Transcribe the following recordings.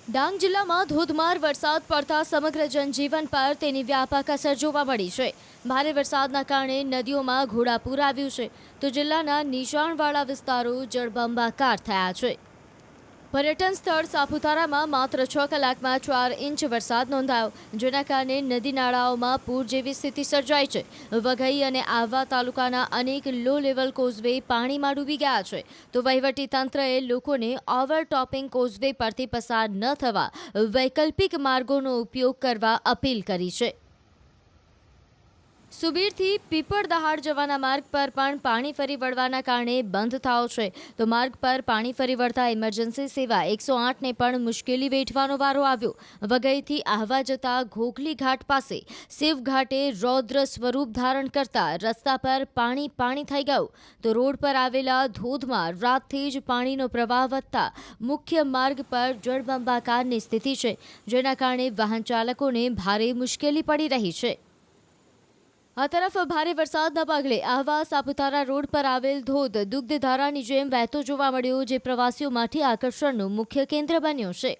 ડાંગ જિલ્લામાં ધોધમાર વરસાદ પડતા સમગ્ર જનજીવન પર તેની વ્યાપક અસર જોવા મળી છે। ભારે વરસાદના કારણે નદીઓમાં ઘોડાપૂર આવ્યું છે, તો જિલ્લાના નીચાણવાળા વિસ્તારો જળબંબાકાર થયા છે। પર્યટન સ્થળ સાપુતારામાં માત્ર 6 કલાકમાં 4 ઇંચ વરસાદ નોંધાયો, જેના કારણે નદી નાળાઓમાં પૂર જેવી સ્થિતિ સર્જાઈ છે। વઘઈ અને આહવા તાલુકાના અનેક લો લેવલ કોઝવે પાણીમાં ડૂબી ગયા છે, તો વહીવટી તંત્રએ લોકોને ઓવરટોપિંગ કોઝવે પરથી પસાર ન થવા વૈકલ્પિક માર્ગોનો ઉપયોગ કરવા અપીલ કરી છે। સુબીરથી પીપળદહાડ જવાના માર્ગ પર પણ પાણી ફરી વળવાના કારણે બંધ થયો છે, તો માર્ગ પર પાણી ફરી વળતા ઇમરજન્સી સેવા 108ને પણ મુશ્કેલી વેઠવાનો વારો આવ્યો। વઘઈથી આહવા જતા ઘોઘલી ઘાટ પાસે શિવ ઘાટે રૌદ્ર સ્વરૂપ ધારણ કરતા રસ્તા પર પાણી થઈ ગયું, તો રોડ પર આવેલા ધોધમાં રાતથી જ પાણીનો પ્રવાહ વધતા મુખ્ય માર્ગ પર જળબંબાકારની સ્થિતિ છે, જેના કારણે વાહન ચાલકોને ભારે મુશ્કેલી પડી રહી છે। આ તરફ ભારે વરસાદના પગલે આહવા સાપુતારા રોડ પર આવેલ ધોધ દુગ્ધધારાની જેમ વહેતો જોવા મળ્યો, જે પ્રવાસીઓ માટે આકર્ષણનું મુખ્ય કેન્દ્ર બન્યો છે।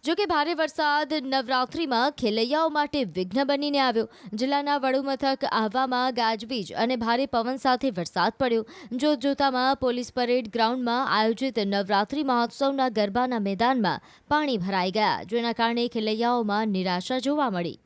જો કે ભારે વરસાદ નવરાત્રિમાં ખેલૈયાઓ માટે વિઘ્ન બનીને આવ્યો। જિલ્લાના વડુમથક આહવામાં ગાજવીજ અને ભારે પવન સાથે વરસાદ પડ્યો। જોતામાં પોલીસ પરેડ ગ્રાઉન્ડમાં આયોજિત નવરાત્રિ મહોત્સવના ગરબાના મેદાનમાં પાણી ભરાઈ ગયા, જેના કારણે ખેલૈયાઓમાં નિરાશા જોવા મળી।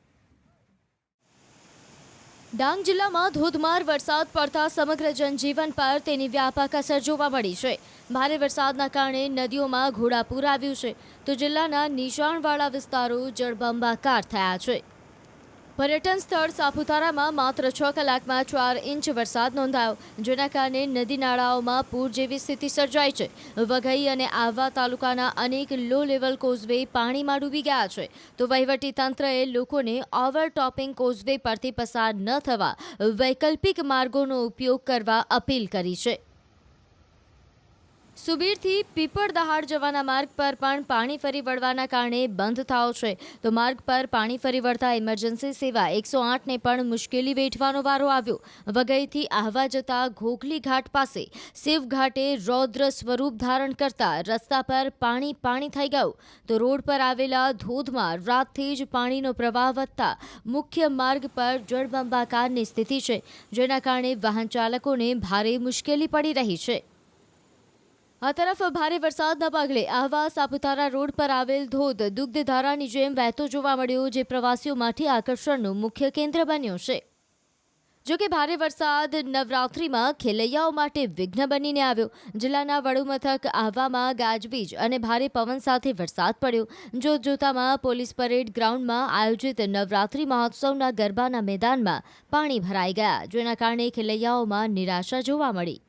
ડાંગ જિલ્લામાં ધોધમાર વરસાદ પડતા સમગ્ર જનજીવન પર તેની વ્યાપક અસર જોવા મળી છે। ભારે વરસાદના કારણે નદીઓમાં ઘોડાપૂર આવ્યું છે, તો જિલ્લાના નીચાણવાળા વિસ્તારો જળબંબાકાર થયા છે। પર્યટન સ્થળ સાપુતારામાં માત્ર 6 કલાકમાં 4 ઇંચ વરસાદ નોંધાયો, જેના કારણે નદી નાળાઓમાં પૂર જેવી સ્થિતિ સર્જાઈ છે। વઘઈ અને આહવા તાલુકાના અનેક લો લેવલ કોઝવે પાણીમાં ડૂબી ગયા છે, તો વહીવટી તંત્રએ લોકોને ઓવરટોપિંગ કોઝવે પરથી પસાર ન થવા વૈકલ્પિક માર્ગોનો ઉપયોગ કરવા અપીલ કરી છે। સુબીરથી પીપળદહાડ જવાના માર્ગ પર પણ પાણી ફરી વળવાના કારણે બંધ થયો છે, તો માર્ગ પર પાણી ફરી વળતા ઇમરજન્સી સેવા 108ને પણ મુશ્કેલી વેઠવાનો વારો આવ્યો। વઘઈથી આહવા જતા ઘોઘલી ઘાટ પાસે શિવ ઘાટે રૌદ્ર સ્વરૂપ ધારણ કરતા રસ્તા પર પાણી થઈ ગયું, તો રોડ પર આવેલા ધોધમાં રાતથી જ પાણીનો પ્રવાહ વધતા મુખ્ય માર્ગ પર જળબંબાકારની સ્થિતિ છે, જેના કારણે વાહન ચાલકોને ભારે મુશ્કેલી પડી રહી છે। આ તરફ ભારે વરસાદના પગલે આહવા સાપુતારા રોડ પર આવેલ ધોધ દુગ્ધધારાની જેમ વહેતો જોવા મળ્યો, જે પ્રવાસીઓ માટે આકર્ષણનું મુખ્ય કેન્દ્ર બન્યો છે। જો કે ભારે વરસાદ નવરાત્રિમાં ખેલૈયાઓ માટે વિઘ્ન બનીને આવ્યો। જિલ્લાના વડુમથક આહવામાં ગાજવીજ અને ભારે પવન સાથે વરસાદ પડ્યો। જોતામાં પોલીસ પરેડ ગ્રાઉન્ડમાં આયોજિત નવરાત્રિ મહોત્સવના ગરબાના મેદાનમાં પાણી ભરાઈ ગયા, જેના કારણે ખેલૈયાઓમાં નિરાશા જોવા મળી।